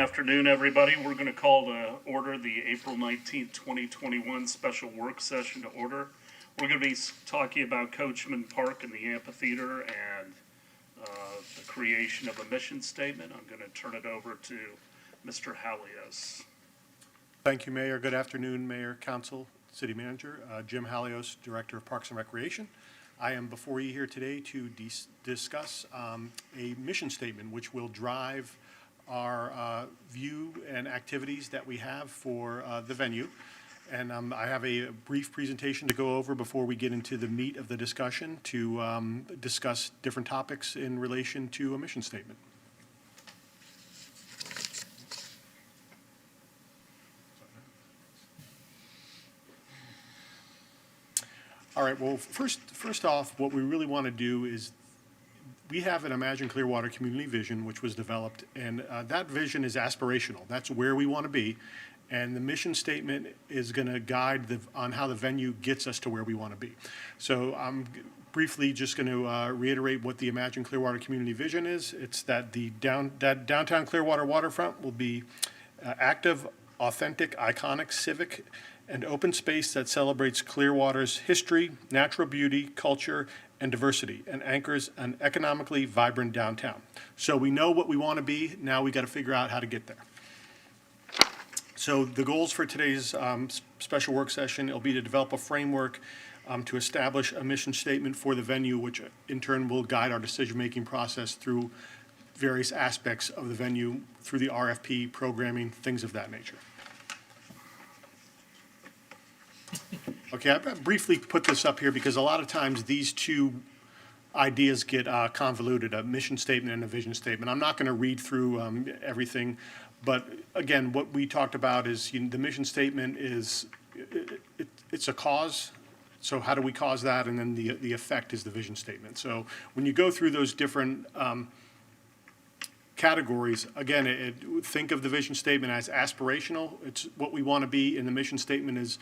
Afternoon, everybody. We're going to call to order the April 19th, 2021 special work session to order. We're going to be talking about Coachman Park and the amphitheater and the creation of a mission statement. I'm going to turn it over to Mr. Halios. Thank you, Mayor. Good afternoon, Mayor, Council, City Manager. Jim Halios, Director of Parks and Recreation. I am before you here today to discuss a mission statement which will drive our view and activities that we have for the venue. And I have a brief presentation to go over before we get into the meat of the discussion to discuss different topics in relation to a mission statement. All right, well, first off, what we really want to do is we have an Imagine Clearwater community vision, which was developed, and that vision is aspirational. That's where we want to be, and the mission statement is going to guide on how the venue gets us to where we want to be. So I'm briefly just going to reiterate what the Imagine Clearwater community vision is. It's that the downtown Clearwater waterfront will be active, authentic, iconic, civic, and open space that celebrates Clearwater's history, natural beauty, culture, and diversity, and anchors an economically vibrant downtown. So we know what we want to be. Now we got to figure out how to get there. So the goals for today's special work session will be to develop a framework to establish a mission statement for the venue, which in turn will guide our decision-making process through various aspects of the venue, through the RFP, programming, things of that nature. Okay, I briefly put this up here because a lot of times these two ideas get convoluted, a mission statement and a vision statement. I'm not going to read through everything, but again, what we talked about is the mission statement is, it's a cause. So how do we cause that? And then the effect is the vision statement. So when you go through those different categories, again, think of the vision statement as aspirational. It's what we want to be, and the mission statement is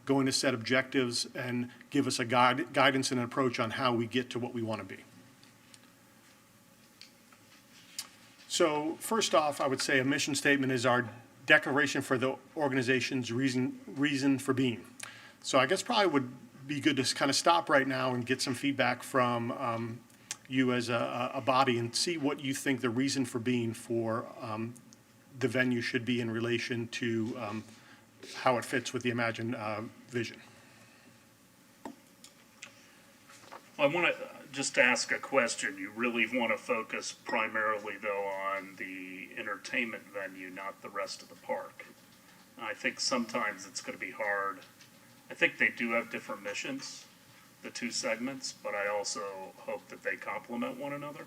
going to set objectives and give us a guidance and an approach on how we get to what we want to be. So first off, I would say a mission statement is our declaration for the organization's reason for being. So I guess probably would be good to kind of stop right now and get some feedback from you as a body and see what you think the reason for being for the venue should be in relation to how it fits with the Imagine vision. I want to just ask a question. You really want to focus primarily, though, on the entertainment venue, not the rest of the park. I think sometimes it's going to be hard. I think they do have different missions, the two segments, but I also hope that they complement one another.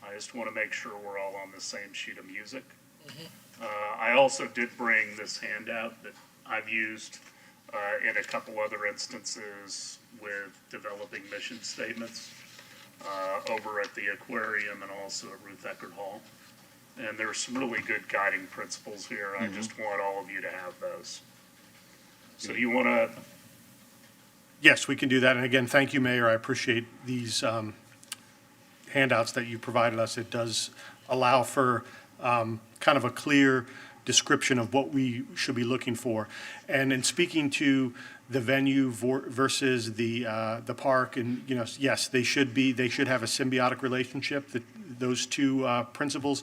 I just want to make sure we're all on the same sheet of music. I also did bring this handout that I've used in a couple other instances with developing mission statements over at the aquarium and also at Ruth Eckerd Hall. And there's some really good guiding principles here. I just want all of you to have those. So do you want to? Yes, we can do that. And again, thank you, Mayor. I appreciate these handouts that you provided us. It does allow for kind of a clear description of what we should be looking for. And in speaking to the venue versus the park, and yes, they should have a symbiotic relationship, those two principles.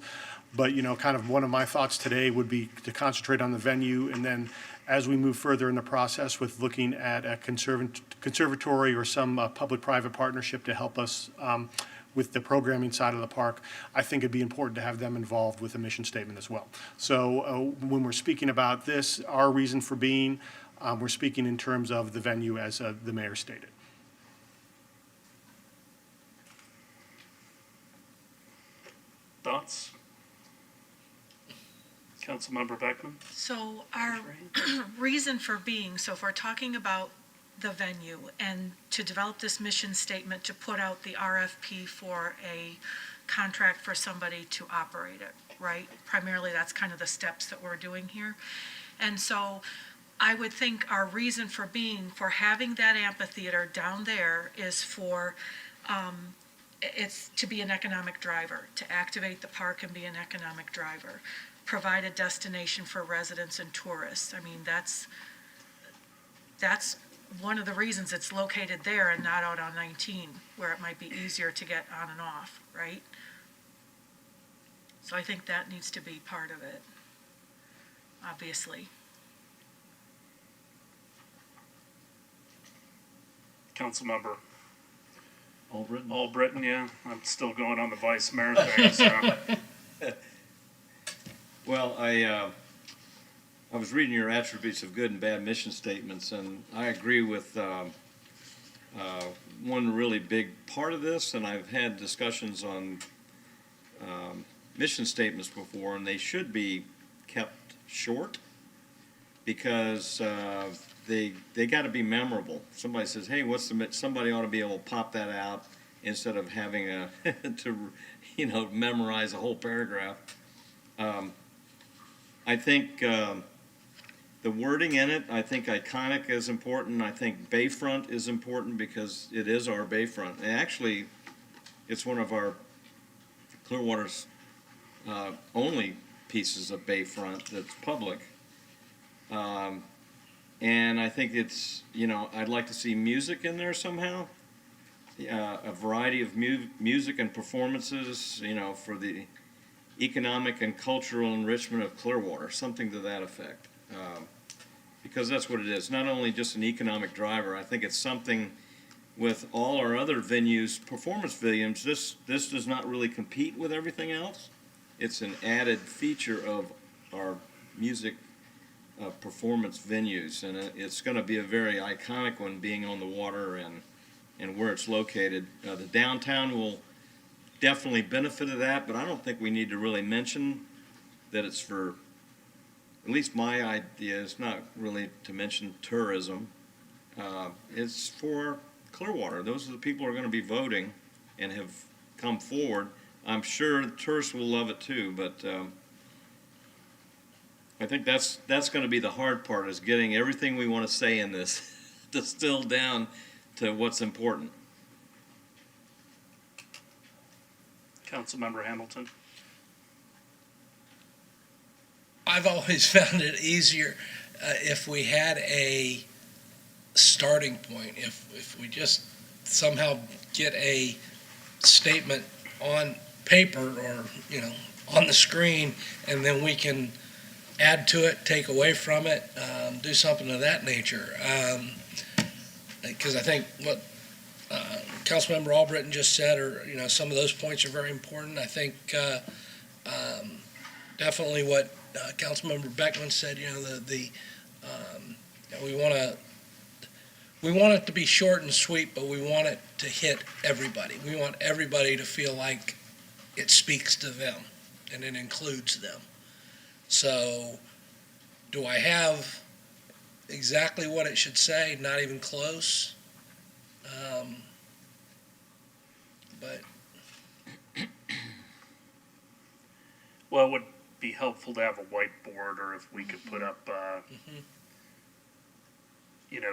But kind of one of my thoughts today would be to concentrate on the venue, and then as we move further in the process with looking at a conservatory or some public-private partnership to help us with the programming side of the park, I think it'd be important to have them involved with a mission statement as well. So when we're speaking about this, our reason for being, we're speaking in terms of the venue as the mayor stated. Thoughts? Councilmember Beckman? So our reason for being, so if we're talking about the venue and to develop this mission statement to put out the RFP for a contract for somebody to operate it, right? Primarily that's kind of the steps that we're doing here. And so I would think our reason for being, for having that amphitheater down there is for it's to be an economic driver, to activate the park and be an economic driver. provide a destination for residents and tourists. I mean, that's one of the reasons it's located there and not out on 19, where it might be easier to get on and off, right? So I think that needs to be part of it, obviously. Councilmember Albritton? Albritton, yeah, I'm still going on the vice mayor thing, so. Well, I was reading your attributes of good and bad mission statements, and I agree with one really big part of this, and I've had discussions on mission statements before, and they should be kept short because they got to be memorable. Somebody says, "Hey, somebody ought to be able to pop that out instead of having to memorize a whole paragraph." I think the wording in it, I think iconic is important. I think bayfront is important because it is our bayfront. And actually, it's one of our Clearwater's only pieces of bayfront that's public. And I think it's, I'd like to see music in there somehow. A variety of music and performances, for the economic and cultural enrichment of Clearwater, something to that effect. Because that's what it is. Not only just an economic driver, I think it's something with all our other venues, performance venues, this does not really compete with everything else. It's an added feature of our music performance venues, and it's going to be a very iconic one, being on the water and where it's located. The downtown will definitely benefit of that, but I don't think we need to really mention that it's for, at least my idea is not really to mention tourism. It's for Clearwater. Those are the people who are going to be voting and have come forward. I'm sure tourists will love it too, but I think that's going to be the hard part, is getting everything we want to say in this distilled down to what's important. Councilmember Hamilton. I've always found it easier if we had a starting point, if we just somehow get a statement on paper or, on the screen, and then we can add to it, take away from it, do something of that nature. Because I think what Councilmember Albritton just said, or some of those points are very important. I think definitely what Councilmember Beckman said. We want it to be short and sweet, but we want it to hit everybody. We want everybody to feel like it speaks to them and it includes them. So, do I have exactly what it should say? Not even close. But Well, it would be helpful to have a whiteboard, or if we could put up,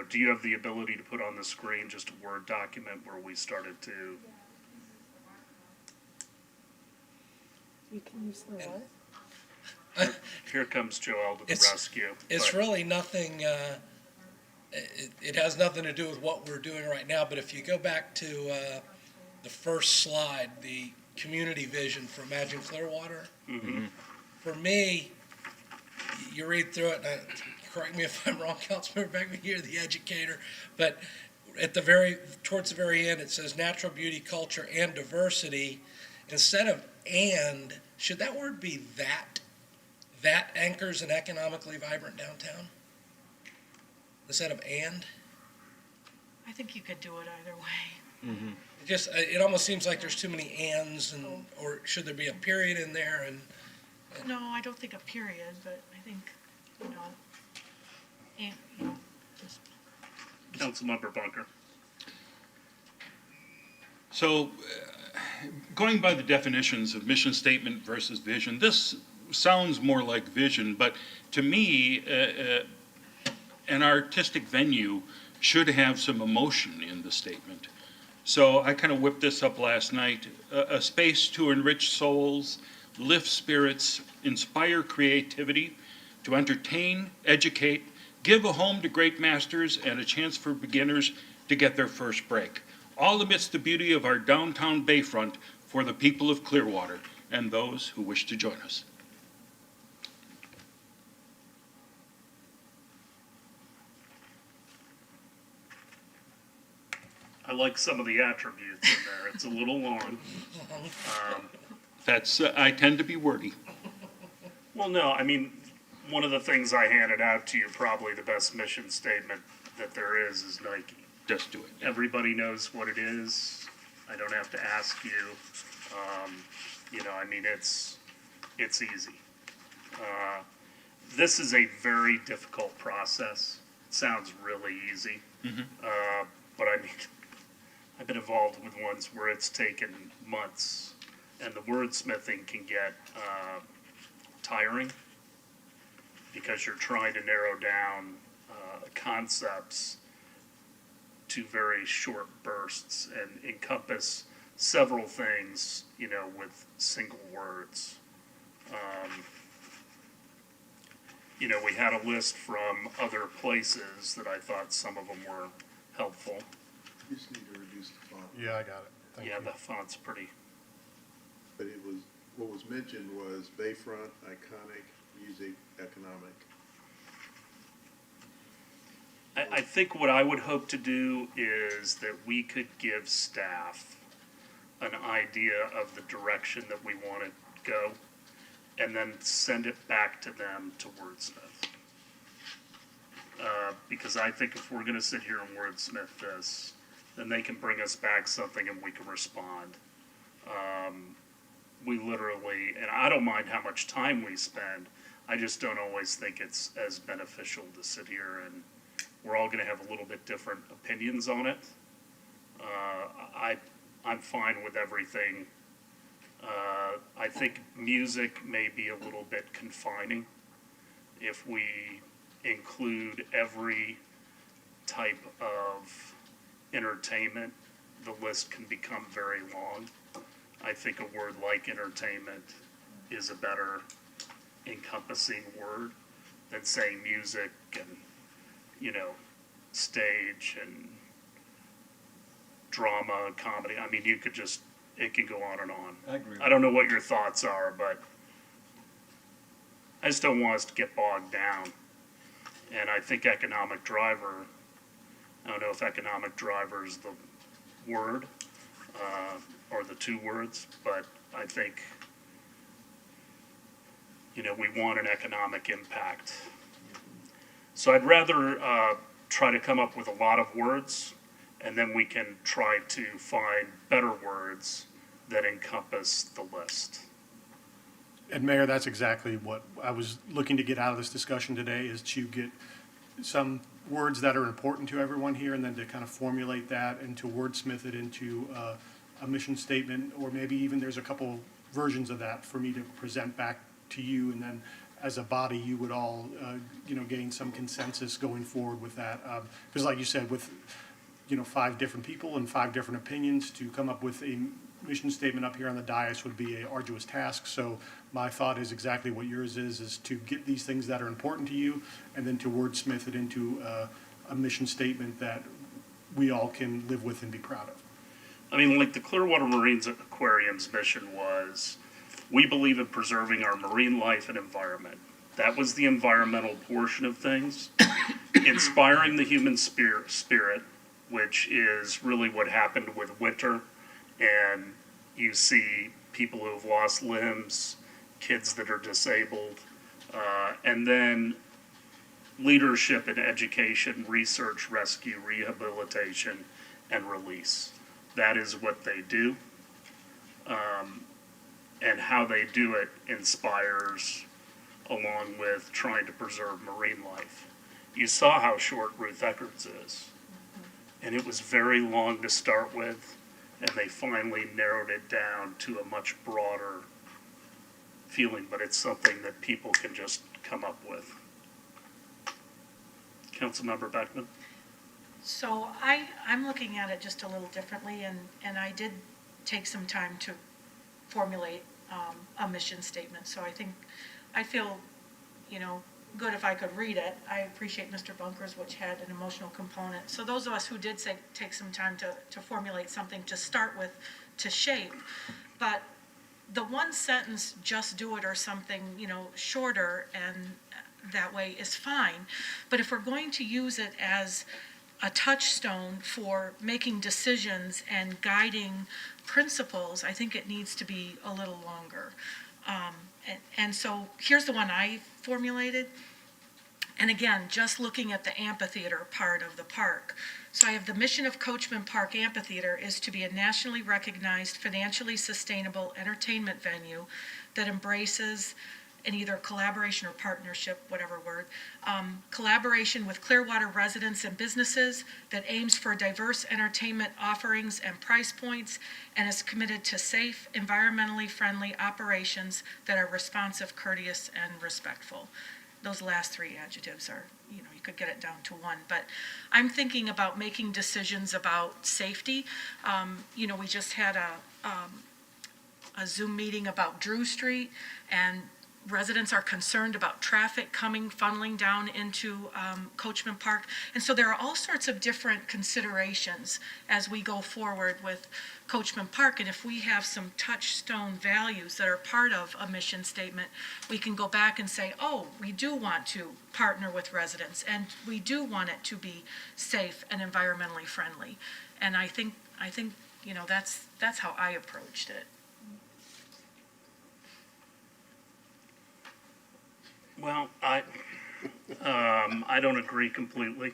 do you have the ability to put on the screen just a Word document where we started to? You can use the what? Here comes Joel to the rescue. it's but- really nothing. It has nothing to do with what we're doing right now. But if you go back to the first slide, the community vision for Imagine Clearwater. Mhm. For me, you read through it, and correct me if I'm wrong, Councilmember Beckman, you're the educator, but towards the very end, it says natural beauty, culture, and diversity. Instead of "and," should that word be "that"? That anchors an economically vibrant downtown? Instead of "and"? I think you could do it either way. It almost seems like there's too many "ands," or should there be a period in there? And No, I don't think a period, but I think, just Councilmember Bunker. So, going by the definitions of mission statement versus vision, this sounds more like vision, but to me, an artistic venue should have some emotion in the statement. So I kind of whipped this up last night. A space to enrich souls lift spirits, inspire creativity, to entertain, educate, give a home to great masters, and a chance for beginners to get their first break. All amidst the beauty of our downtown bayfront for the people of Clearwater and those who wish to join us. I like some of the attributes in there. It's a little long. I tend to be wordy. Well, no, I mean, one of the things I handed out to you, probably the best mission statement that there is Nike. Just do it. Everybody knows what it is. I don't have to ask you. I mean, it's easy. This is a very difficult process. It sounds really easy. But I mean, I've been involved with ones where it's taken months, and the wordsmithing can get tiring because you're trying to narrow down concepts to very short bursts and encompass several things, with single words. We had a list from other places that I thought some of them were helpful. You just need to reduce the font. Yeah, I got it. Thank Yeah, you. the font's pretty. But what was mentioned was Bayfront, iconic, music, economic. I think what I would hope to do is that we could give staff an idea of the direction that we want to go, and then send it back to them to wordsmith. Because I think if we're going to sit here and wordsmith this, then they can bring us back something and we can respond. We literally, and I don't mind how much time we spend, I just don't always think it's as beneficial to sit here and we're all going to have a little bit different opinions on it. I'm fine with everything. I think music may be a little bit confining. If we include every type of entertainment, the list can become very long. I think a word like entertainment is a better encompassing word than saying music and, stage and drama, comedy. I mean, it could go on and on. I agree. I don't know what your thoughts are, but I just don't want us to get bogged down. And I think economic driver, I don't know if economic driver is the word, or the two words, but I think, we want an economic impact. So I'd rather try to come up with a lot of words, and then we can try to find better words that encompass the list. And Mayor, that's exactly what I was looking to get out of this discussion today, is to get some words that are important to everyone here, and then to kind of formulate that and to wordsmith it into a mission statement, or maybe even there's a couple versions of that for me to present back to you, and then as a body, you would all, gain some consensus going forward with that. Because like you said, with, 5 different people and 5 different opinions, to come up with a mission statement up here on the dais would be an arduous task. So my thought is exactly what yours is to get these things that are important to you, and then to wordsmith it into a mission statement that we all can live with and be proud of. I mean, like the Clearwater Marines Aquarium's mission was, we believe in preserving our marine life and environment. That was the environmental portion of things. Inspiring the human spirit, which is really what happened with winter. And you see people who have lost limbs, kids that are disabled, and then leadership in education, research, rescue, rehabilitation, and release. That is what they do. And how they do it inspires, along with trying to preserve marine life. You saw how short Ruth Eckert's is. And it was very long to start with, and they finally narrowed it down to a much broader feeling, but it's something that people can just come up with. Councilmember Beckman? So I'm looking at it just a little differently, and I did take some time to formulate a mission statement. So I feel, good if I could read it. I appreciate Mr. Bunker's, which had an emotional component. So those of us who did take some time to formulate something to start with, to shape, but the one sentence, just do it, or something, shorter, and that way is fine. But if we're going to use it as a touchstone for making decisions and guiding principles, I think it needs to be a little longer. And so here's the one I formulated. And again, just looking at the amphitheater part of the park. So I have the mission of Coachman Park Amphitheater is to be a nationally recognized, financially sustainable entertainment venue that embraces in either collaboration or partnership, whatever word, collaboration with Clearwater residents and businesses that aims for diverse entertainment offerings and price points and is committed to safe, environmentally friendly operations that are responsive, courteous, and respectful. Those last three adjectives are, you could get it down to one. But I'm thinking about making decisions about safety. We just had a Zoom meeting about Drew Street, and residents are concerned about traffic funneling down into Coachman Park. And so there are all sorts of different considerations as we go forward with Coachman Park. And if we have some touchstone values that are part of a mission statement, we can go back and say, oh, we do want to partner with residents, and we do want it to be safe and environmentally friendly. And I think that's how I approached it. Well, I don't agree completely.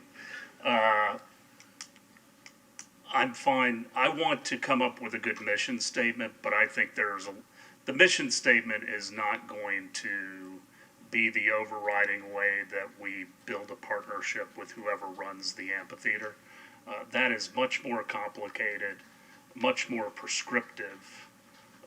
I'm fine. I want to come up with a good mission statement, but I think the mission statement is not going to be the overriding way that we build a partnership with whoever runs the amphitheater. That is much more complicated, much more prescriptive,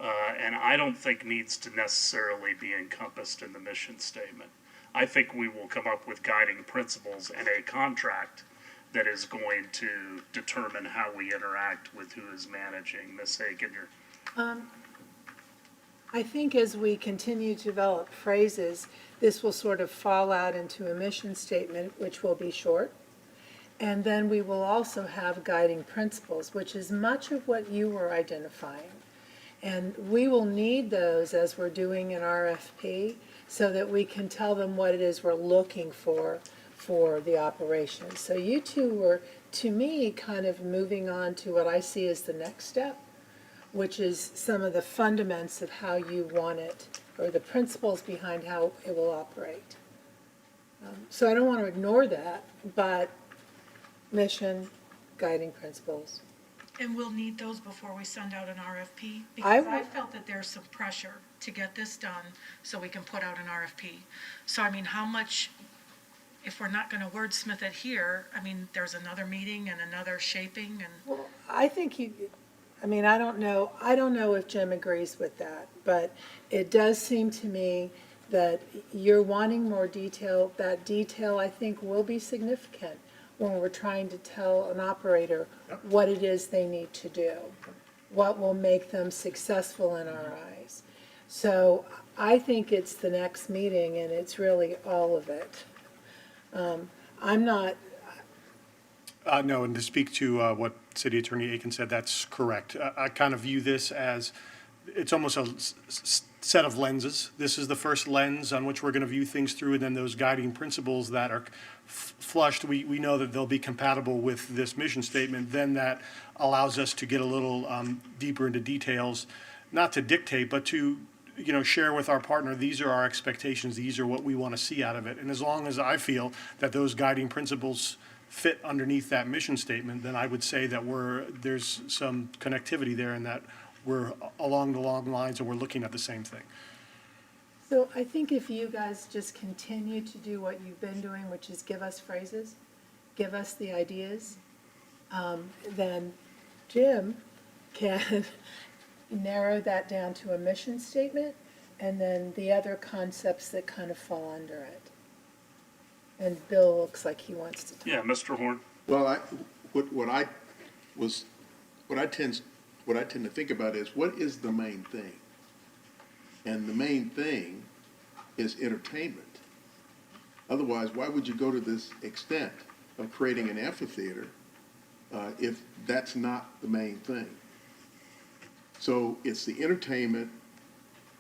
and I don't think needs to necessarily be encompassed in the mission statement. I think we will come up with guiding principles and a contract that is going to determine how we interact with who is managing. Ms. Hagan, I think as we continue to develop phrases, this will sort of fall out into a mission statement, which will be short. And then we will also have guiding principles, which is much of what you were identifying. And we will need those as we're doing an RFP so that we can tell them what it is we're looking for the operation. So you two were, to me, kind of moving on to what I see as the next step, which is some of the fundamentals of how you want it, or the principles behind how it will operate. So I don't want to ignore that, but mission, guiding principles. And we'll need those before we send out an RFP? I Because would- I felt that there's some pressure to get this done so we can put out an RFP. So, I mean, how much, if we're not going to wordsmith it here, I mean, there's another meeting and another shaping and. Well, I think I don't know if Jim agrees with that, but it does seem to me that you're wanting more detail. That detail, I think, will be significant when we're trying to tell an operator what it is they need to do, what will make them successful in our eyes. So I think it's the next meeting, and it's really all of it. I'm not, No, and to speak to what City Attorney Aiken said, that's correct. I kind of view this as, it's almost a set of lenses. This is the first lens on which we're going to view things through, and then those guiding principles that are flushed, we know that they'll be compatible with this mission statement. Then that allows us to get a little deeper into details, not to dictate, but to share with our partner, these are our expectations, these are what we want to see out of it. And as long as I feel that those guiding principles fit underneath that mission statement, then I would say that there's some connectivity there and that we're along the long lines and we're looking at the same thing. so I think if you guys just continue to do what you've been doing, which is give us phrases, give us the ideas, then Jim can narrow that down to a mission statement, and then the other concepts that kind of fall under it. And Bill looks like he wants to talk. Yeah, Mr. Horn. Well, what I tend to think about is, what is the main thing? And the main thing is entertainment. Otherwise, why would you go to this extent of creating an amphitheater if that's not the main thing? So it's the entertainment,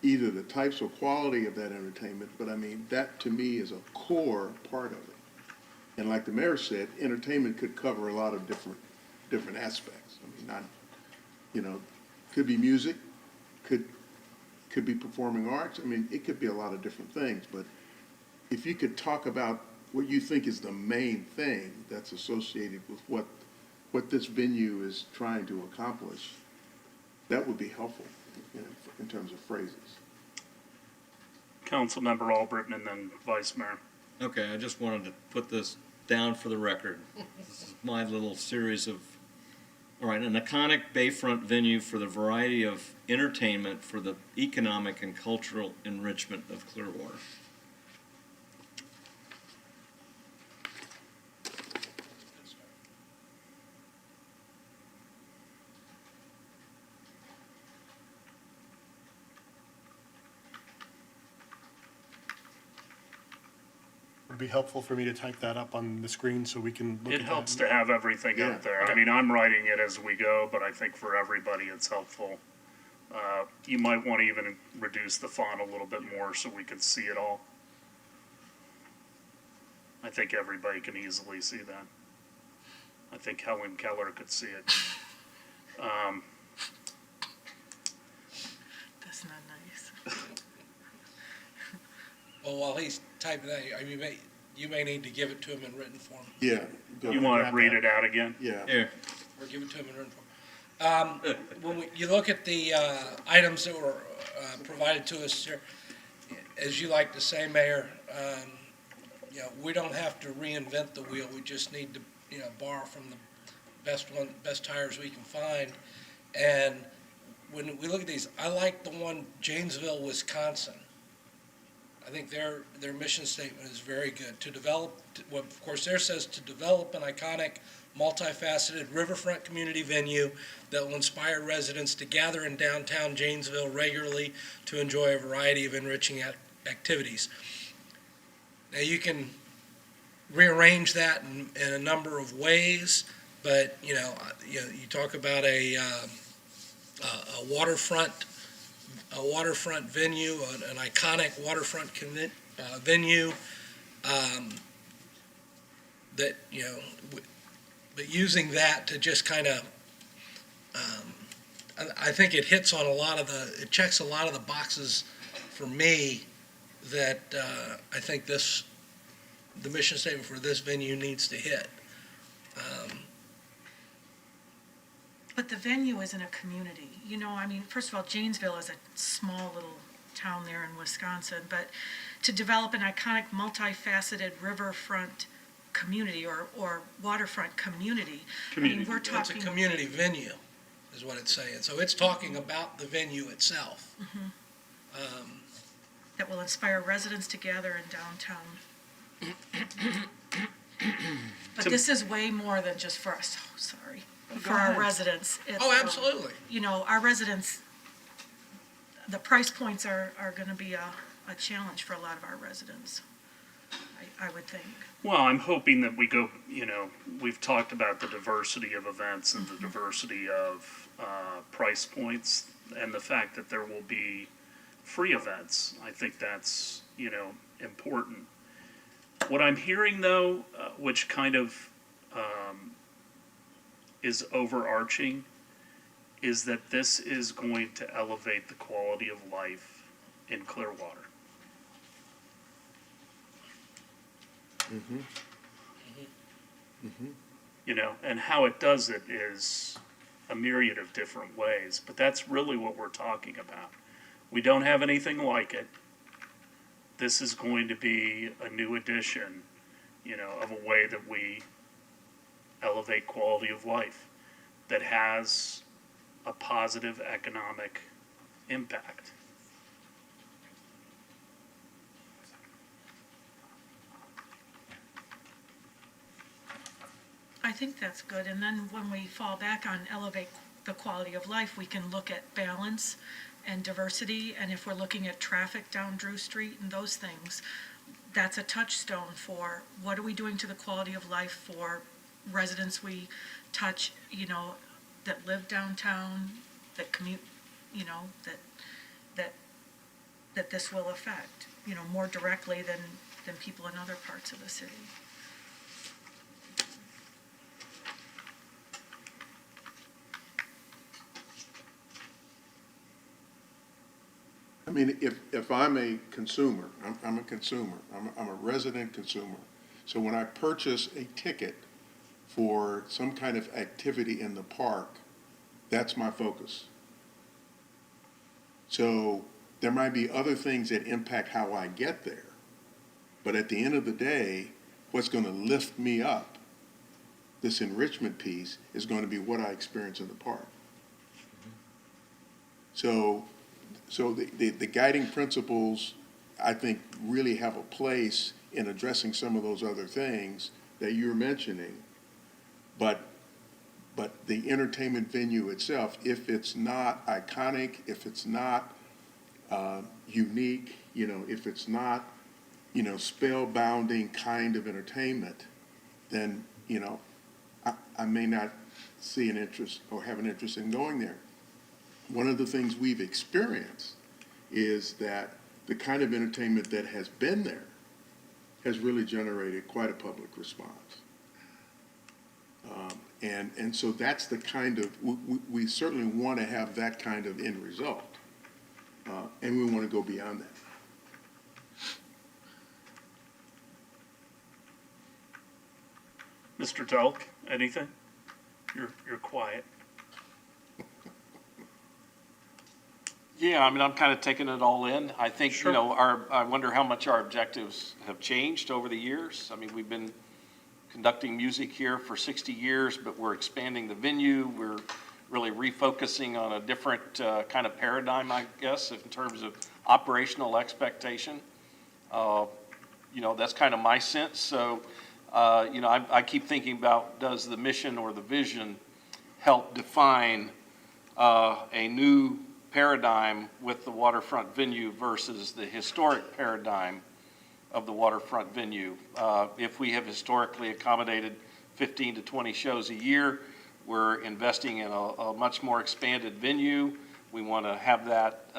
either the types or quality of that entertainment, but I mean, that to me is a core part of it. And like the mayor said, entertainment could cover a lot of different aspects. I mean, not, could be music, could be performing arts. I mean, it could be a lot of different things, but if you could talk about what you think is the main thing that's associated with what this venue is trying to accomplish, that would be helpful in terms of phrases. Councilmember Albritton and then Vice Mayor. Okay, I just wanted to put this down for the record. This is my little series of, all right, an iconic bayfront venue for the variety of entertainment for the economic and cultural enrichment of Clearwater. Would it be helpful for me to type that up on the screen so we can look at It that? helps to have everything Yeah. out there. I Okay. mean, I'm writing it as we go, but I think for everybody it's helpful. You might want to even reduce the font a little bit more so we can see it all. I think everybody can easily see that. I think Helen Keller could see it. That's not nice. Well, while he's typing that, you may need to give it to him in written form, Yeah. go You ahead. want to grab read that. it out again? Yeah. Here, or give it to him in written form. When you look at the items that were provided to us here, as you like to say, Mayor, we don't have to reinvent the wheel. We just need to, borrow from the best tires we can find. And when we look at these, I like the one Janesville, Wisconsin. I think their mission statement is very good. To develop, well, of course, there says to develop an iconic, multifaceted riverfront community venue that will inspire residents to gather in downtown Janesville regularly to enjoy a variety of enriching activities. Now, you can rearrange that in a number of ways, but, you talk about a waterfront venue, an iconic waterfront venue, that, but using that to just kind of, I think it hits on it checks a lot of the boxes for me that I think the mission statement for this venue needs to hit. But the venue is in a community, first of all, Janesville is a small little town there in Wisconsin, but to develop an iconic, multifaceted riverfront community or waterfront community, Community. we're It's a talking. community venue, is what it's saying. So it's talking about the venue itself. That will inspire residents to gather in downtown. But this is way more than just for us, for our residents. It's, Oh, absolutely. Our residents, the price points are gonna be a challenge for a lot of our residents, I would think. Well, I'm hoping that we go, we've talked about the diversity of events and the diversity of price points and the fact that there will be free events. I think that's, important. What I'm hearing though, which kind of is overarching, is that this is going to elevate the quality of life in Clearwater. And how it does it is a myriad of different ways, but that's really what we're talking about. We don't have anything like it. This is going to be a new addition, of a way that we elevate quality of life that has a positive economic impact. I think that's good, and then when we fall back on elevate the quality of life, we can look at balance and diversity, and if we're looking at traffic down Drew Street and those things, that's a touchstone for what are we doing to the quality of life for residents we touch, that live downtown, that commute, that this will affect, more directly than people in other parts of the city. I mean, if I'm a consumer, I'm a consumer, I'm a resident consumer. So when I purchase a ticket for some kind of activity in the park, that's my focus. So there might be other things that impact how I get there. But at the end of the day, what's going to lift me up, this enrichment piece, is going to be what I experience in the park. So the guiding principles, I think, really have a place in addressing some of those other things that you're mentioning. But the entertainment venue itself, if it's not iconic, if it's not unique, if it's not, spellbounding kind of entertainment, then, I may not see an interest or have an interest in going there. One of the things we've experienced is that the kind of entertainment that has been there has really generated quite a public response. And so that's the kind of, we certainly want to have that kind of end result. And we want to go beyond that. Mr. Telk, anything? You're quiet. Yeah, I mean, I'm kind of taking it all in. I think, Sure. I wonder how much our objectives have changed over the years. I mean, we've been conducting music here for 60 years, but we're expanding the venue. We're really refocusing on a different kind of paradigm, I guess, in terms of operational expectation. That's kind of my sense. So, I keep thinking about, does the mission or the vision help define a new paradigm with the waterfront venue versus the historic paradigm of the waterfront venue. If we have historically accommodated 15 to 20 shows a year, we're investing in a much more expanded venue. We want to have that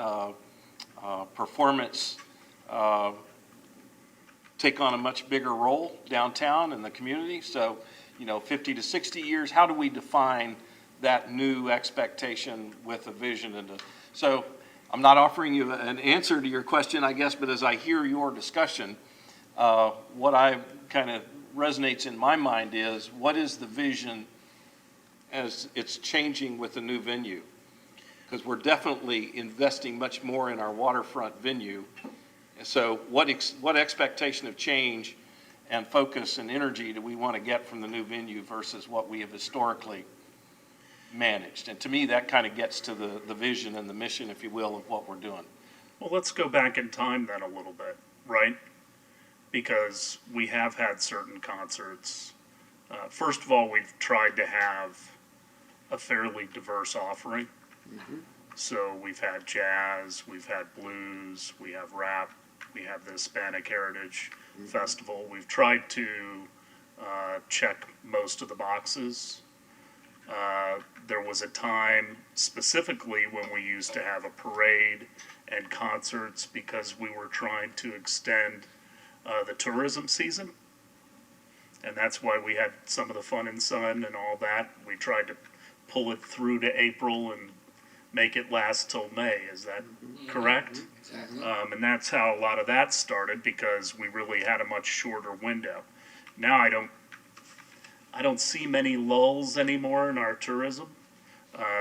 performance take on a much bigger role downtown in the community. So, 50 to 60 years, how do we define that new expectation with a vision? So I'm not offering you an answer to your question, I guess, but as I hear your discussion, what I kind of resonates in my mind is, what is the vision as it's changing with the new venue? Because we're definitely investing much more in our waterfront venue. So what expectation of change and focus and energy do we want to get from the new venue versus what we have historically managed? And to me, that kind of gets to the vision and the mission, if you will, of what we're doing. Well, let's go back in time then a little bit, right? Because we have had certain concerts. First of all, we've tried to have a fairly diverse offering. Mm-hmm. So we've had jazz, we've had blues, we have rap, we have the Hispanic Heritage Festival. We've tried to check most of the boxes. There was a time specifically when we used to have a parade and concerts because we were trying to extend the tourism season. And that's why we had some of the Fun and Sun and all that. We tried to pull it through to April and make it last till May. Is that correct? Exactly. And that's how a lot of that started, because we really had a much shorter window. Now I don't see many lulls anymore in our tourism.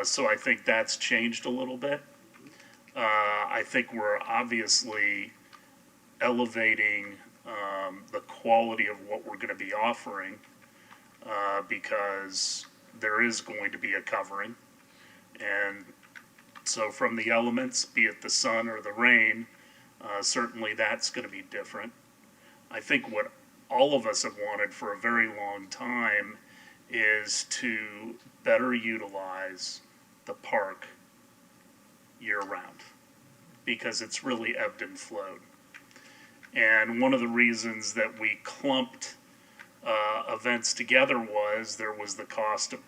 So I think that's changed a little bit. I think we're obviously elevating the quality of what we're going to be offering because there is going to be a covering. And so from the elements, be it the sun or the rain, certainly that's going to be different. I think what all of us have wanted for a very long time is to better utilize the park year-round. because it's really ebbed and flowed. And one of the reasons that we clumped events together was there was the cost of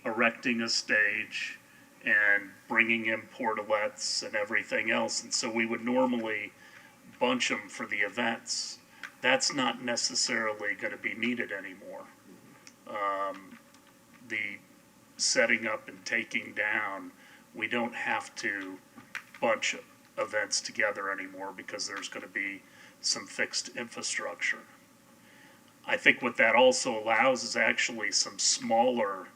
erecting a stage and bringing in portalettes and everything else. And so we would normally bunch them for the events. That's not necessarily going to be needed anymore. The setting up and taking down, we don't have to bunch events together anymore because there's going to be some fixed infrastructure. I think what that also allows is actually some smaller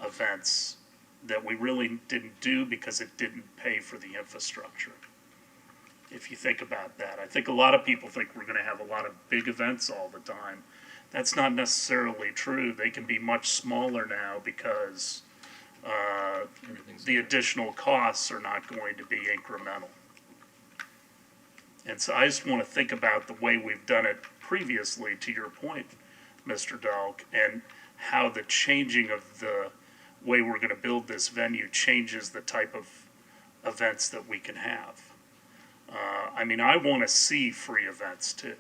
events that we really didn't do because it didn't pay for the infrastructure. If you think about that, I think a lot of people think we're going to have a lot of big events all the time. That's not necessarily true. They can be much smaller now because the additional costs are not going to be incremental. And so I just want to think about the way we've done it previously, to your point, Mr. Delk, and how the changing of the way we're going to build this venue changes the type of events that we can have. I mean, I want to see free events too.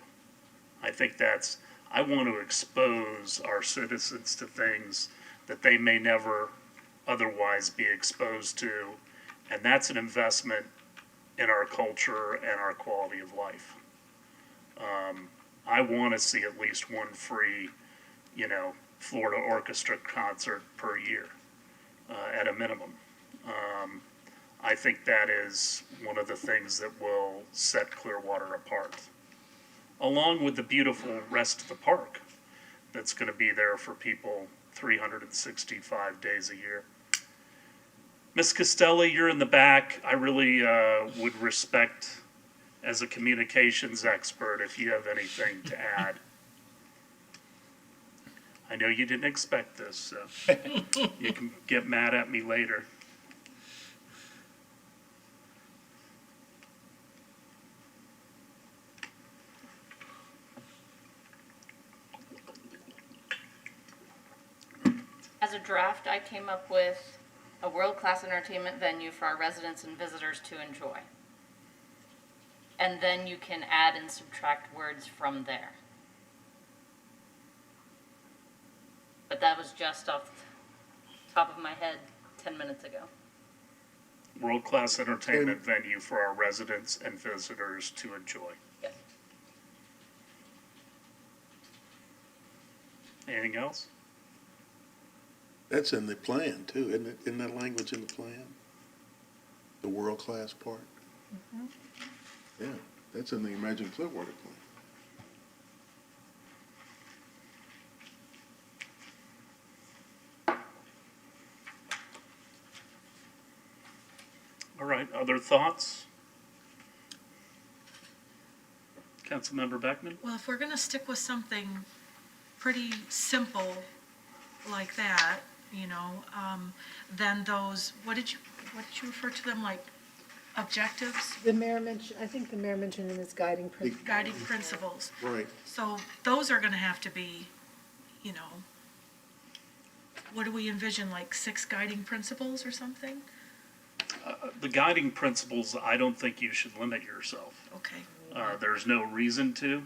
I think I want to expose our citizens to things that they may never otherwise be exposed to, and that's an investment in our culture and our quality of life. I want to see at least one free, Florida orchestra concert per year, at a minimum. I think that is one of the things that will set Clearwater apart, along with the beautiful rest of the park that's going to be there for people 365 days a year. Ms. Costelli, you're in the back. I really would respect, as a communications expert, if you have anything to add. I know you didn't expect this, so you can get mad at me later. As a draft, I came up with a world-class entertainment venue for our residents and visitors to enjoy. And then you can add and subtract words from there. But that was just off the top of my head 10 minutes ago. World-class entertainment venue for our residents and visitors to enjoy. Yes. Anything else? That's in the plan too, isn't it? Isn't that language in the plan? The world-class part? Yeah, that's in the Imagine Clearwater plan. All right, other thoughts? Councilmember Beckman? Well, if we're going to stick with something pretty simple like that, then those, what did you refer to them, like objectives, The mayor mentioned, I think the mayor mentioned in his guiding principles. guiding principles? Right. So those are going to have to be, what do we envision, like 6 guiding principles or something? The guiding principles, I don't think you should limit yourself. Okay. There's no reason to.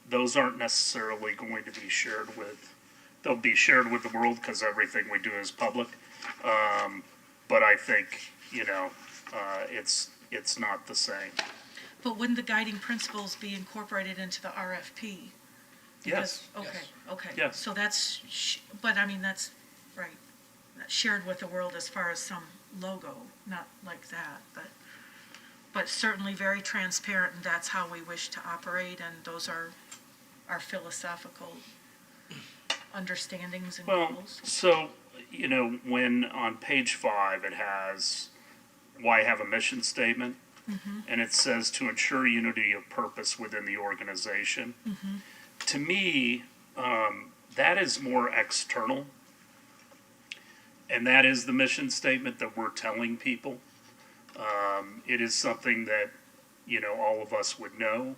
Those aren't necessarily going to be shared with, they'll be shared with the world because everything we do is public. But I think, it's not the same. But wouldn't the guiding principles be incorporated into the RFP? Yes. Okay. Yes. So that's, but I mean, that's, right, that's shared with the world as far as some logo, not like that, but certainly very transparent, and that's how we wish to operate, and those are our philosophical understandings and Well, goals. so, when on page 5, it has, why have a mission statement? And it says to ensure unity of purpose within the organization. To me, that is more external. And that is the mission statement that we're telling people. It is something that, all of us would know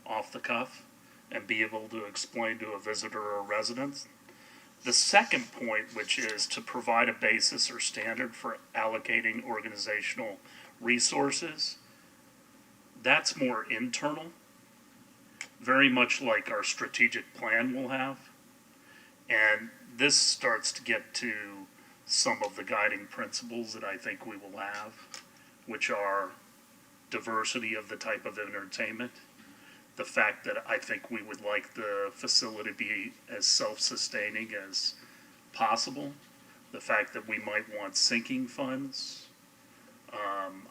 off the cuff and be able to explain to a visitor or a resident. The second point, which is to provide a basis or standard for allocating organizational resources, that's more internal, very much like our strategic plan will have. And this starts to get to some of the guiding principles that I think we will have, which are diversity of the type of entertainment, the fact that I think we would like the facility to be as self-sustaining as possible, the fact that we might want sinking funds.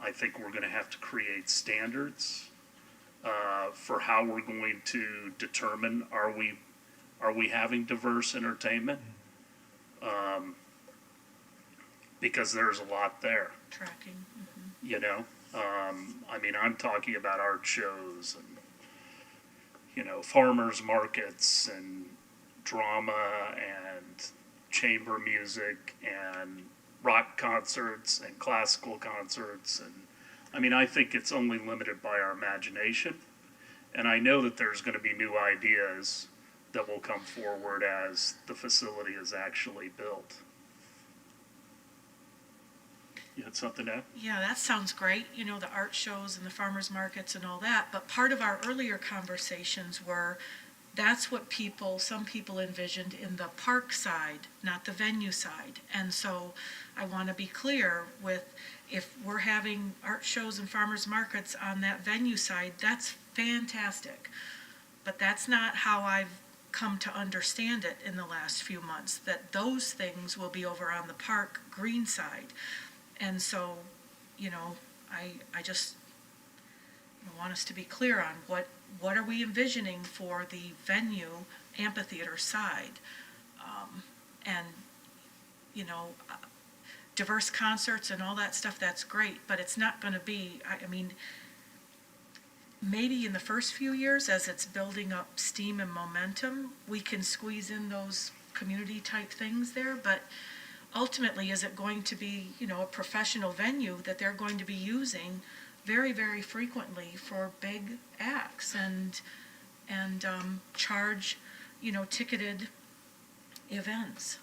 I think we're going to have to create standards for how we're going to determine are we having diverse entertainment? Because there's a lot there, Tracking. you know. I mean, I'm talking about art shows and, you know, farmers markets and drama and chamber music and rock concerts and classical concerts. And I mean, I think it's only limited by our imagination. And I know that there's going to be new ideas that will come forward as the facility is actually built. You had something to add? Yeah, that sounds great, you know, the art shows and the farmers markets and all that, but part of our earlier conversations were, that's what some people envisioned in the park side, not the venue side. And so I want to be clear with, if we're having art shows and farmers markets on that venue side, that's fantastic. But that's not how I've come to understand it in the last few months, that those things will be over on the park green side. And so, you know, I just want us to be clear on what are we envisioning for the venue amphitheater side. And, you know, diverse concerts and all that stuff, that's great, but it's not going to be, I mean, maybe in the first few years as it's building up steam and momentum, we can squeeze in those community type things there, but ultimately, is it going to be, you know, a professional venue that they're going to be using very, very frequently for big acts and charge, you know, ticketed events?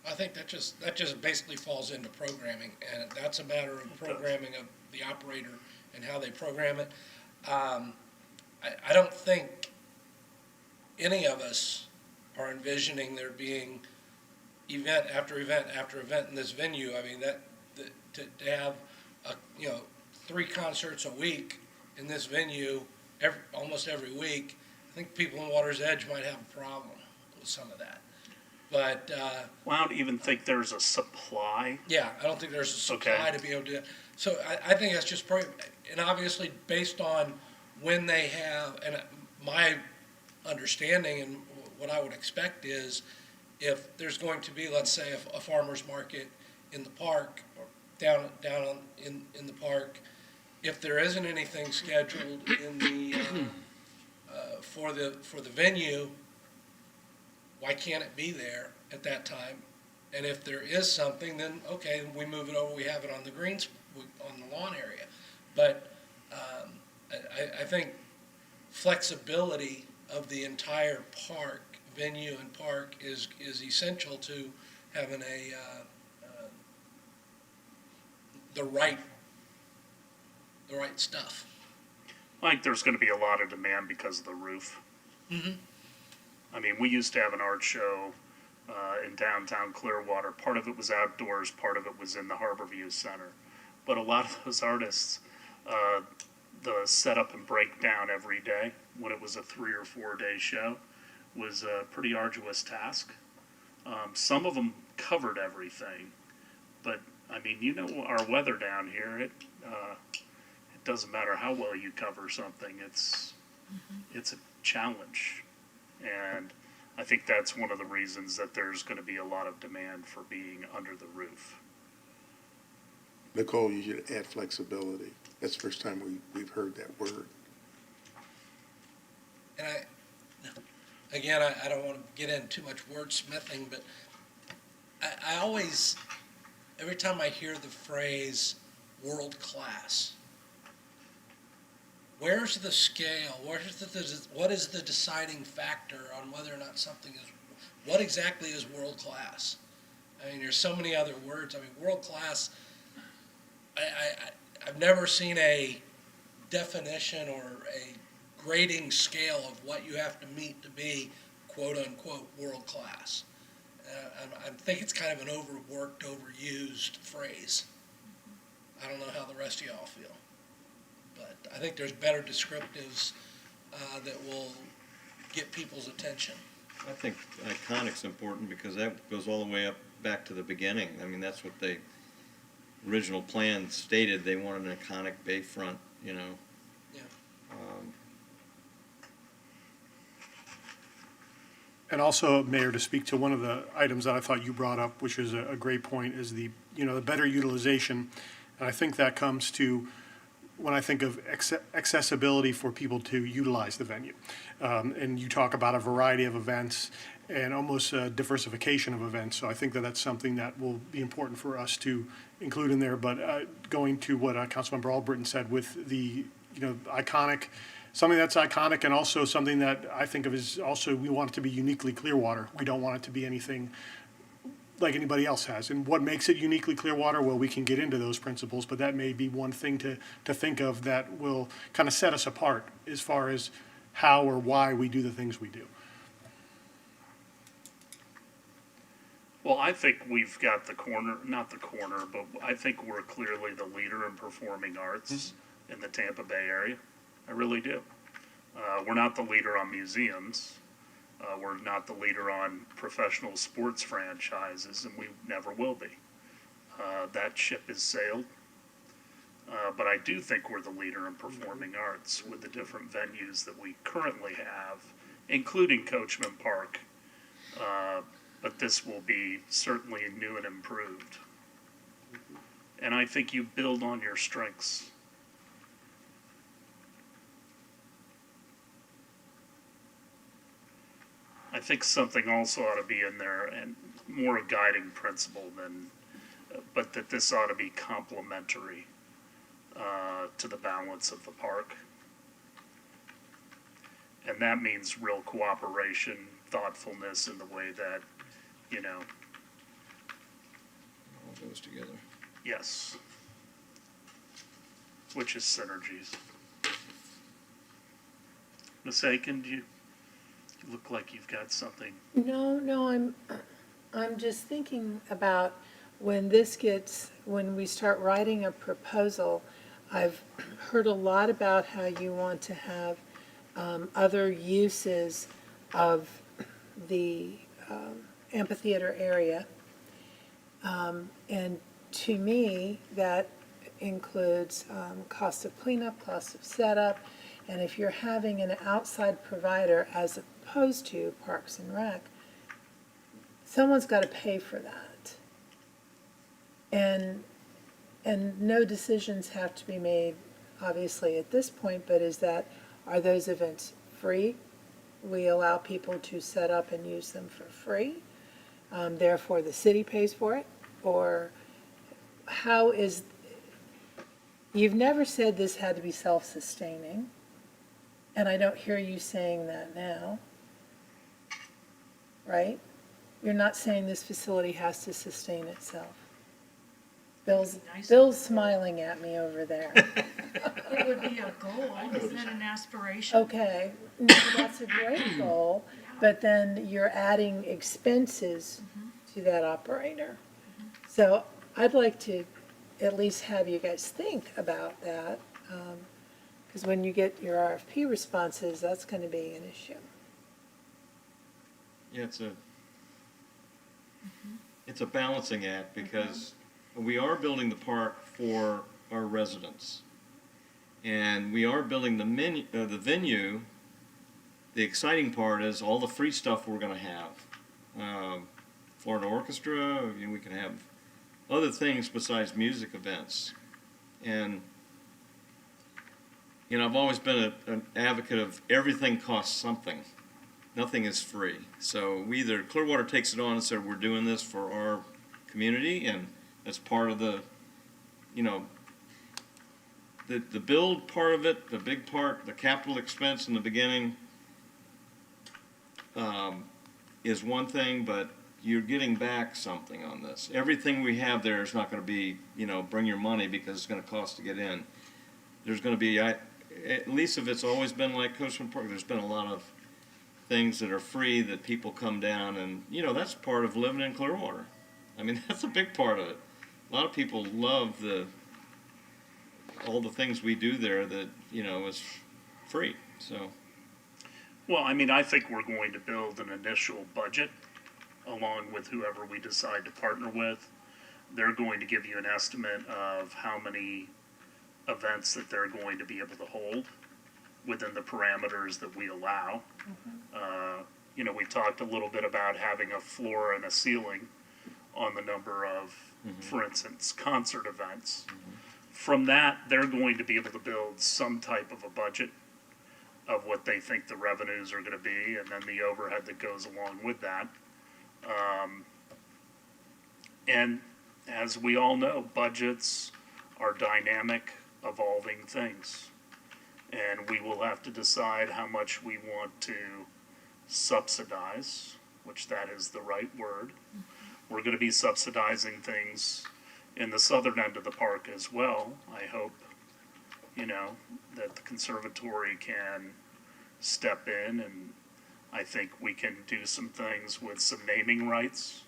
I think that just basically falls into programming, and that's a matter of programming of the operator and how they program it. I don't think any of us are envisioning there being event after event after event in this venue. I mean, to have, you know, 3 concerts a week in this venue almost every week, I think people in Water's Edge might have a problem with some of that. But Well, I don't even think there's a supply. yeah, I don't think there's a supply Okay. to be able to do that. So I think that's just and obviously based on when they have, and my understanding and what I would expect is, if there's going to be, let's say, a farmer's market in the park, or down in the park, if there isn't anything scheduled in the for the venue, why can't it be there at that time? And if there is something, then okay, we move it over. We have it on the greens, on the lawn area. But I think flexibility of the entire park, venue and park, is essential to having the right stuff. I think there's going to be a lot of demand because of the roof. Mm-hmm. I mean, we used to have an art show in downtown Clearwater. Part of it was outdoors, part of it was in the Harborview Center. But a lot of those artists, the setup and breakdown every day, when it was a 3 or 4 day show, was a pretty arduous task. Some of them covered everything, but I mean, you know, our weather down here, it doesn't matter how well you cover something, it's a challenge. And I think that's one of the reasons that there's going to be a lot of demand for being under the roof. Nicole, you should add flexibility. That's the first time we've heard that word. And I don't want to get into too much wordsmithing, but I always, every time I hear the phrase world class, where's the scale? What is the deciding factor on whether or not something is, what exactly is world class? I mean, there's so many other words. I mean, world class, I've never seen a definition or a grading scale of what you have to meet to be quote-unquote world-class. I think it's kind of an overworked, overused phrase. I don't know how the rest of y'all feel, but I think there's better descriptives that will get people's attention. I think iconic's important because that goes all the way up back to the beginning. I mean, that's what the original plan stated. They wanted an iconic bayfront, you know. Yeah. And also, Mayor, to speak to one of the items that I thought you brought up, which is a great point, is the better utilization. And I think that comes to, when I think of accessibility for people to utilize the venue. And you talk about a variety of events and almost a diversification of events. So I think that that's something that will be important for us to include in there. But going to what Councilmember Albritton said with the, iconic, something that's iconic and also something that I think of as also, we want it to be uniquely Clearwater. We don't want it to be anything like anybody else has. And what makes it uniquely Clearwater? Well, we can get into those principles, but that may be one thing to think of that will kind of set us apart as far as how or why we do the things we do. Well, I think we've got not the corner, but I think we're clearly the leader in performing arts in the Tampa Bay area. I really do. We're not the leader on museums. We're not the leader on professional sports franchises, and we never will be. That ship has sailed. But I do think we're the leader in performing arts with the different venues that we currently have, including Coachman Park. But this will be certainly new and improved. And I think you build on your strengths. I think something also ought to be in there, and more a guiding principle than, but that this ought to be complementary to the balance of the park. And that means real cooperation, thoughtfulness in the way that, All goes together. yes, which is synergies. Ms. Aiken, you look like you've got something. No, I'm just thinking about when we start writing a proposal. I've heard a lot about how you want to have other uses of the amphitheater area. And to me, that includes cost of cleanup, cost of setup, and if you're having an outside provider as opposed to Parks and Rec, someone's got to pay for that. And no decisions have to be made, obviously, at this point, but are those events free? We allow people to set up and use them for free. Therefore, the city pays for it? Or you've never said this had to be self-sustaining, and I don't hear you saying that now, right? You're not saying this facility has to sustain itself. Bill's smiling at me over there. It would be a goal, isn't that an aspiration? Okay, no, that's a great goal, but then you're adding expenses to that operator. So I'd like to at least have you guys think about that, because when you get your RFP responses, that's going to be an issue. Yeah, it's a balancing act because we are building the park for our residents. And we are building the venue. The exciting part is all the free stuff we're going to have. Florida Orchestra, we can have other things besides music events. And, I've always been an advocate of everything costs something. Nothing is free. So either Clearwater takes it on and says we're doing this for our community, and that's part of the build part of it, the big part, the capital expense in the beginning is one thing, but you're getting back something on this. Everything we have there is not going to be, bring your money because it's going to cost to get in. There's going to be, at least if it's always been like Coachman Park, there's been a lot of things that are free that people come down and, that's part of living in Clearwater. I mean, that's a big part of it. A lot of people love all the things we do there that, is free, so. Well, I mean, I think we're going to build an initial budget along with whoever we decide to partner with. They're going to give you an estimate of how many events that they're going to be able to hold within the parameters that we allow. We talked a little bit about having a floor and a ceiling on the number of, for instance, concert events. From that, they're going to be able to build some type of a budget of what they think the revenues are going to be, and then the overhead that goes along with that. And as we all know, budgets are dynamic, evolving things. And we will have to decide how much we want to subsidize, which that is the right word. We're going to be subsidizing things in the southern end of the park as well. I hope, that the conservatory can step in, and I think we can do some things with some naming rights.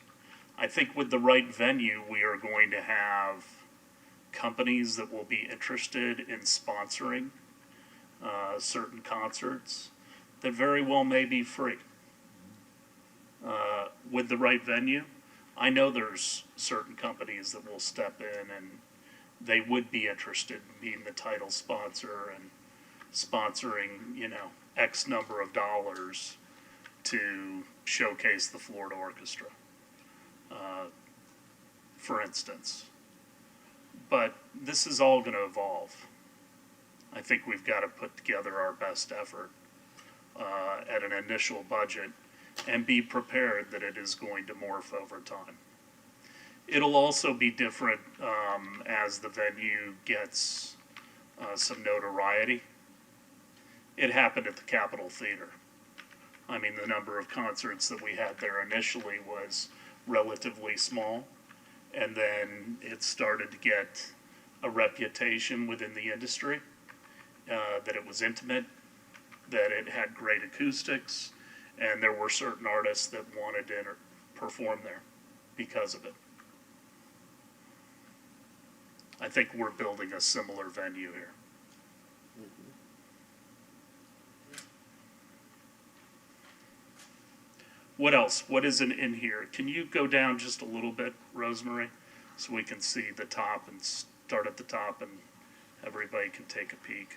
I think with the right venue, we are going to have companies that will be interested in sponsoring certain concerts that very well may be free. With the right venue, I know there's certain companies that will step in and they would be interested in being the title sponsor and sponsoring, X number of dollars to showcase the Florida Orchestra, for instance. But this is all going to evolve. I think we've got to put together our best effort at an initial budget and be prepared that it is going to morph over time. It'll also be different as the venue gets some notoriety. It happened at the Capitol Theater. I mean, the number of concerts that we had there initially was relatively small, and then it started to get a reputation within the industry, that it was intimate, that it had great acoustics, and there were certain artists that wanted to perform there because of it. I think we're building a similar venue here. What else? What isn't in here? Can you go down just a little bit, Rosemary, so we can see the top and start at the top and everybody can take a peek?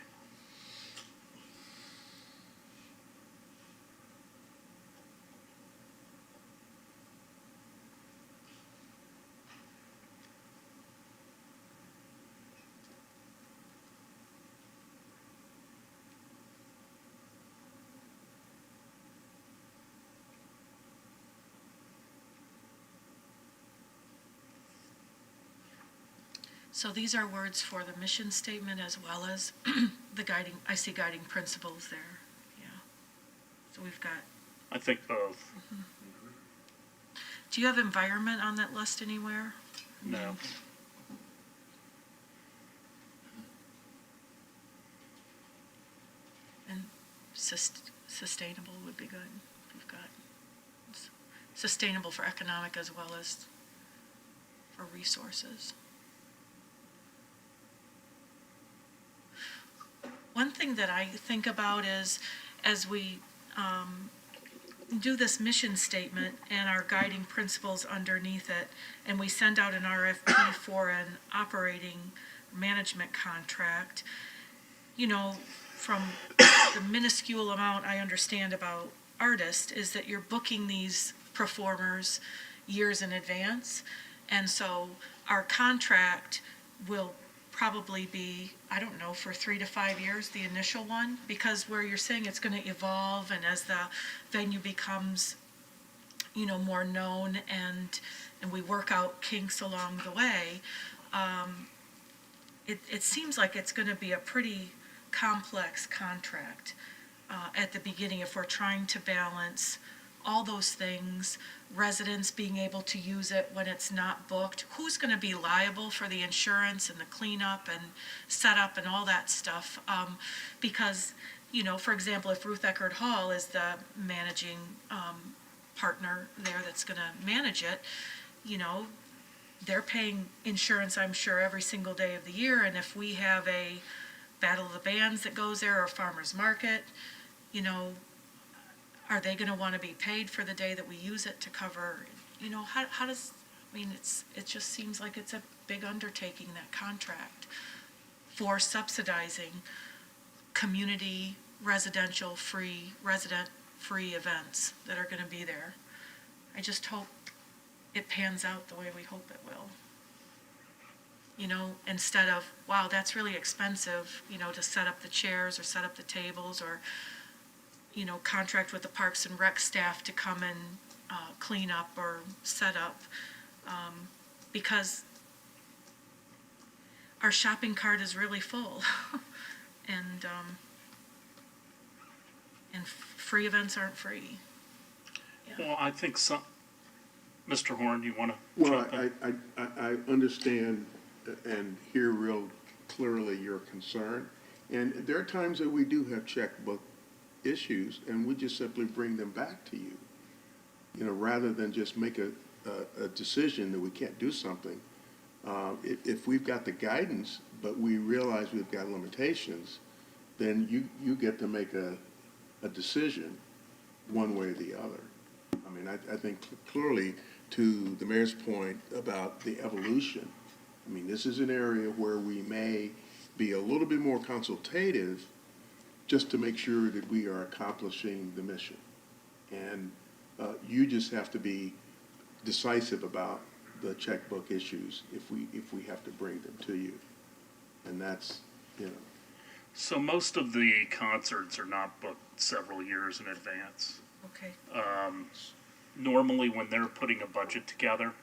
So these are words for the mission statement as well as the guiding, I see guiding principles there, yeah. So we've got, I think both. do you have environment on that list anywhere? No. And sustainable would be good. We've got sustainable for economic as well as for resources. One thing that I think about is, as we do this mission statement and our guiding principles underneath it, and we send out an RFP for an operating management contract, from the minuscule amount I understand about artists is that you're booking these performers years in advance. And so our contract will probably be, I don't know, for 3 to 5 years, the initial one, because where you're saying it's going to evolve, and as the venue becomes, more known and we work out kinks along the way, it seems like it's going to be a pretty complex contract at the beginning if we're trying to balance all those things, residents being able to use it when it's not booked, who's gonna be liable for the insurance and the cleanup and setup and all that stuff? Because, you know, for example, if Ruth Eckerd Hall is the managing, partner there that's gonna manage it, you know, they're paying insurance, I'm sure, every single day of the year, and if we have a Battle of the Bands that goes there, or a farmer's market, you know, are they gonna wanna be paid for the day that we use it to cover, you know, how does, I mean, it just seems like it's a big undertaking, that contract, for subsidizing community, resident-free events that are gonna be there. I just hope it pans out the way we hope it will. You know, instead of, wow, that's really expensive, you know, to set up the chairs or set up the tables, or, you know, contract with the Parks and Rec staff to come and clean up or set up, because our shopping cart is really full. And free events aren't free. Well, I think Mr. Horn, you want to Well, jump in? I understand and hear real clearly your concern. And there are times that we do have checkbook issues, and we just simply bring them back to you. You know, rather than just make a decision that we can't do something. If we've got the guidance, but we realize we've got limitations, then you get to make a decision one way or the other. I mean, I think clearly, to the mayor's point about the evolution, I mean, this is an area where we may be a little bit more consultative just to make sure that we are accomplishing the mission. And you just have to be decisive about the checkbook issues if we have to bring them to you. And that's, you know. So most of the concerts are not booked several years in advance. Okay. Normally when they're putting a budget together,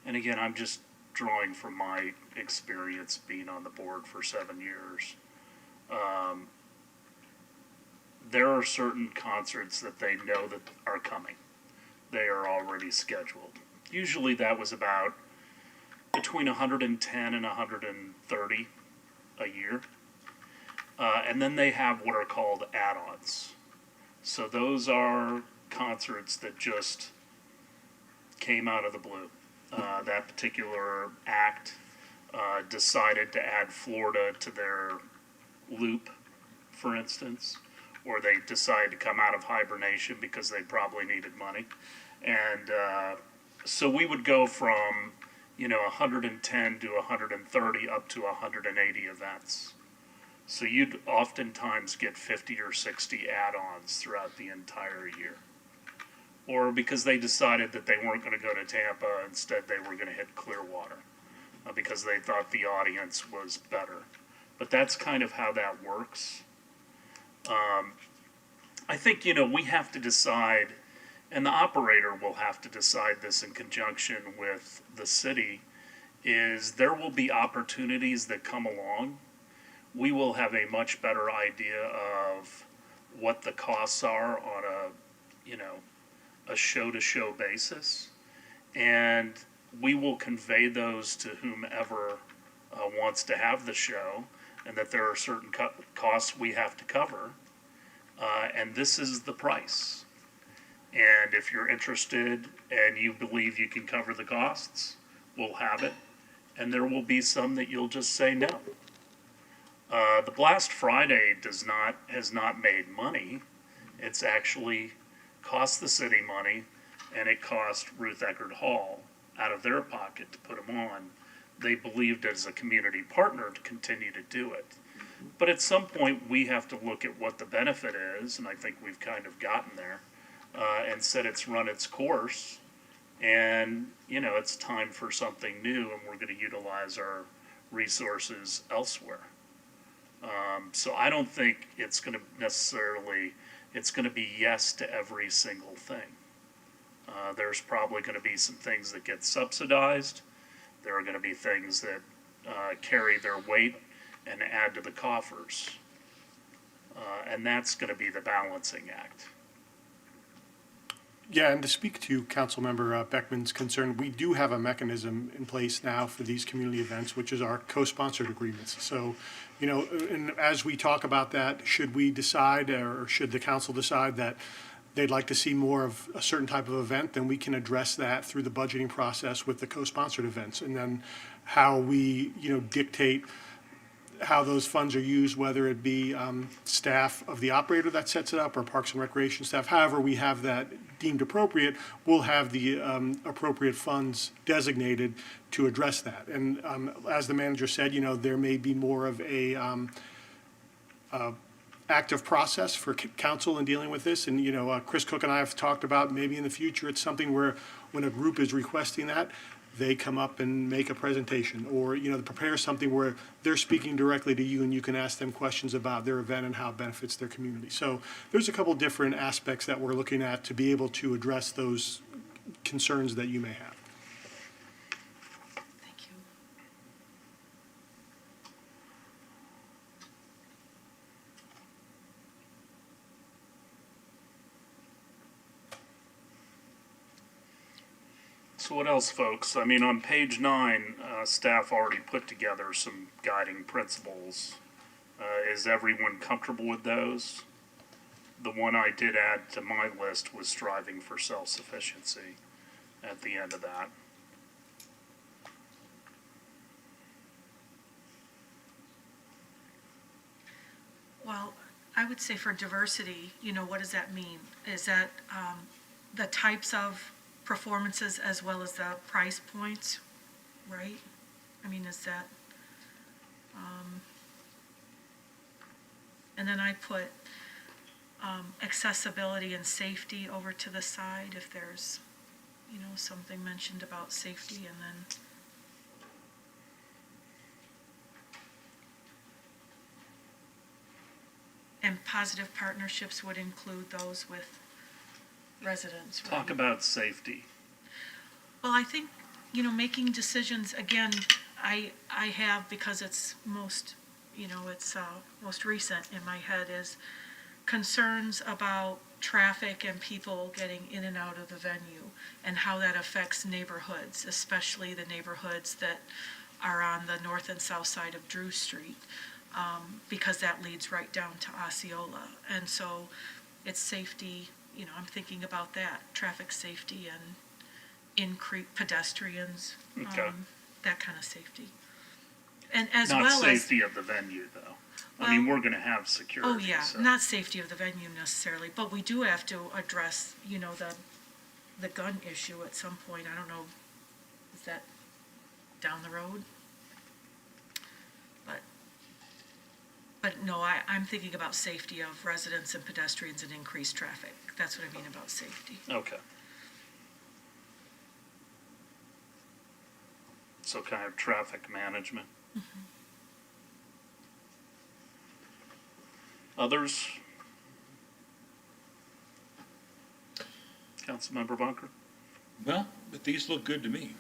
and again, I'm just drawing from my experience being on the board for 7 years, there are certain concerts that they know that are coming. They are already scheduled. Usually that was about between 110 and 130 a year. And then they have what are called add-ons. So those are concerts that just came out of the blue. That particular act decided to add Florida to their loop, for instance, or they decided to come out of hibernation because they probably needed money. And so we would go from, 110 to 130 up to 180 events. So you'd oftentimes get 50 or 60 add-ons throughout the entire year. Or because they decided that they weren't going to go to Tampa, instead they were going to hit Clearwater because they thought the audience was better. But that's kind of how that works. I think, we have to decide, and the operator will have to decide this in conjunction with the city, is there will be opportunities that come along. We will have a much better idea of what the costs are on a show-to-show basis, and we will convey those to whomever wants to have the show, and that there are certain costs we have to cover, and this is the price. And if you're interested and you believe you can cover the costs, we'll have it, and there will be some that you'll just say no. The Blast Friday has not made money. It's actually cost the city money, and it cost Ruth Eckerd Hall out of their pocket to put them on. They believed as a community partner to continue to do it. But at some point, we have to look at what the benefit is, and I think we've kind of gotten there, and said it's run its course, and, it's time for something new, and we're going to utilize our resources elsewhere. So I don't think it's going to be yes to every single thing. There's probably going to be some things that get subsidized. There are going to be things that carry their weight and add to the coffers. And that's going to be the balancing act. Yeah, and to speak to Councilmember Beckman's concern, we do have a mechanism in place now for these community events, which is our co-sponsored agreements. So, you know, and as we talk about that, should we decide, or should the council decide that they'd like to see more of a certain type of event, then we can address that through the budgeting process with the co-sponsored events. And then how we, you know, dictate how those funds are used, whether it be staff of the operator that sets it up or Parks and Recreation staff, however we have that deemed appropriate, we'll have the appropriate funds designated to address that. And as the manager said, you know, there may be more of a active process for council in dealing with this. And, you know, Chris Cook and I have talked about maybe in the future, it's something where when a group is requesting that, they come up and make a presentation, or, you know, prepare something where they're speaking directly to you and you can ask them questions about their event and how it benefits their community. So there's a couple different aspects that we're looking at to be able to address those concerns that you may have. Thank you. So what else, folks? I mean, on page 9, staff already put together some guiding principles. Is everyone comfortable with those? The one I did add to my list was striving for self-sufficiency at the end of that. Well, I would say for diversity, you know, what does that mean? Is that the types of performances as well as the price points, right? I mean, is that, and then I put accessibility and safety over to the side if there's, you know, something mentioned about safety, and then and positive partnerships would include those with residents, right? Talk about safety. Well, I think, you know, making decisions, again, I have, because it's most, you know, it's most recent in my head, is concerns about traffic and people getting in and out of the venue and how that affects neighborhoods, especially the neighborhoods that are on the north and south side of Drew Street, because that leads right down to Osceola. And so it's safety, you know, I'm thinking about that, traffic safety and increase pedestrians, Okay. that kind of safety. And as Not well as, safety of the venue, though. I mean, Well- we're gonna have security. oh yeah, so- not safety of the venue necessarily, but we do have to address, you know, the gun issue at some point. I don't know, is that down the road? But no, I'm thinking about safety of residents and pedestrians and increased traffic. That's what I mean about safety. Okay. So kind of traffic management. Others? Councilmember Bunker? Well, but these look good to me.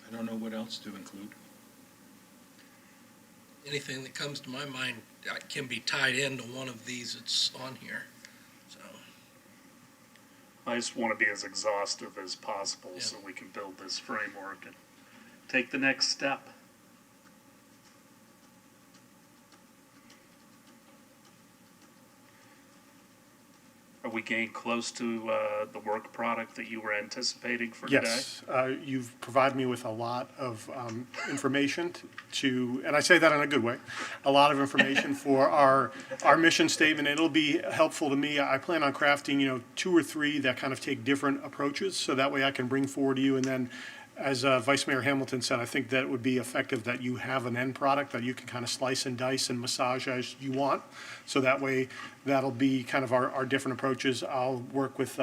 I don't know what else to include. Anything that comes to my mind can be tied into one of these that's on here, so. I just want to be as exhaustive as possible Yeah. so we can build this framework and take the next step. Are we getting close to the work product that you were anticipating for today? Yes, you've provided me with a lot of information to, and I say that in a good way, a lot of information for our mission statement. It'll be helpful to me. I plan on crafting, you know, 2 or 3 that kind of take different approaches, so that way I can bring forward to you. And then, as Vice Mayor Hamilton said, I think that would be effective, that you have an end product that you can kind of slice and dice and massage as you want. So that way, that'll be kind of our different approaches. I'll work with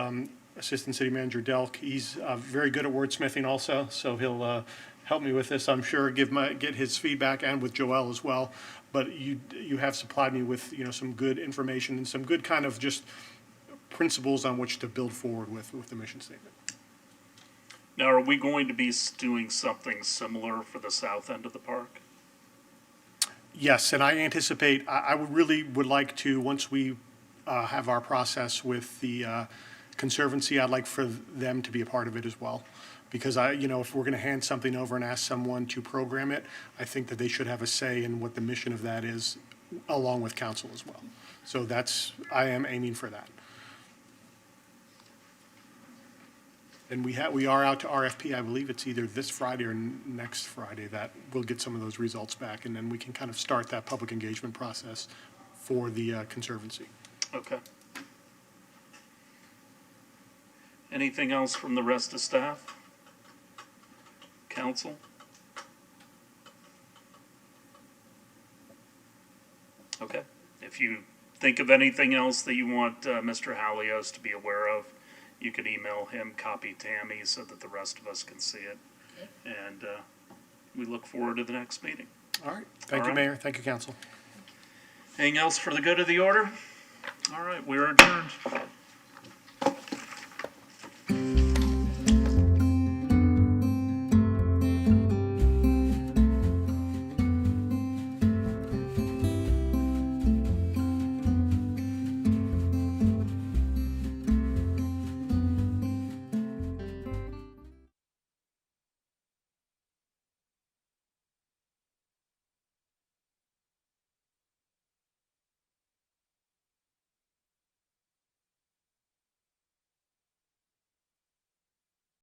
Assistant City Manager Delk. He's very good at wordsmithing also, so he'll help me with this, I'm sure, get his feedback, and with Joel as well. But you have supplied me with, you know, some good information and some good kind of just principles on which to build forward with the mission statement. Now, are we going to be doing something similar for the south end of the park? Yes, and I anticipate, I would really would like to, once we have our process with the Conservancy, I'd like for them to be a part of it as well. Because if we're going to hand something over and ask someone to program it, I think that they should have a say in what the mission of that is, along with council as well. So I am aiming for that. And we are out to RFP, I believe it's either this Friday or next Friday that we'll get some of those results back, and then we can kind of start that public engagement process for the Conservancy. Okay. Anything else from the rest of staff? Council? Okay. If you think of anything else that you want Mr. Halios to be aware of, you can email him, copy Tammy, so that the rest of us can see it. And we look forward to the next meeting. All right. Thank All you, right. Mayor. Thank you, Council. Anything else for the good of the order? All right, we're adjourned.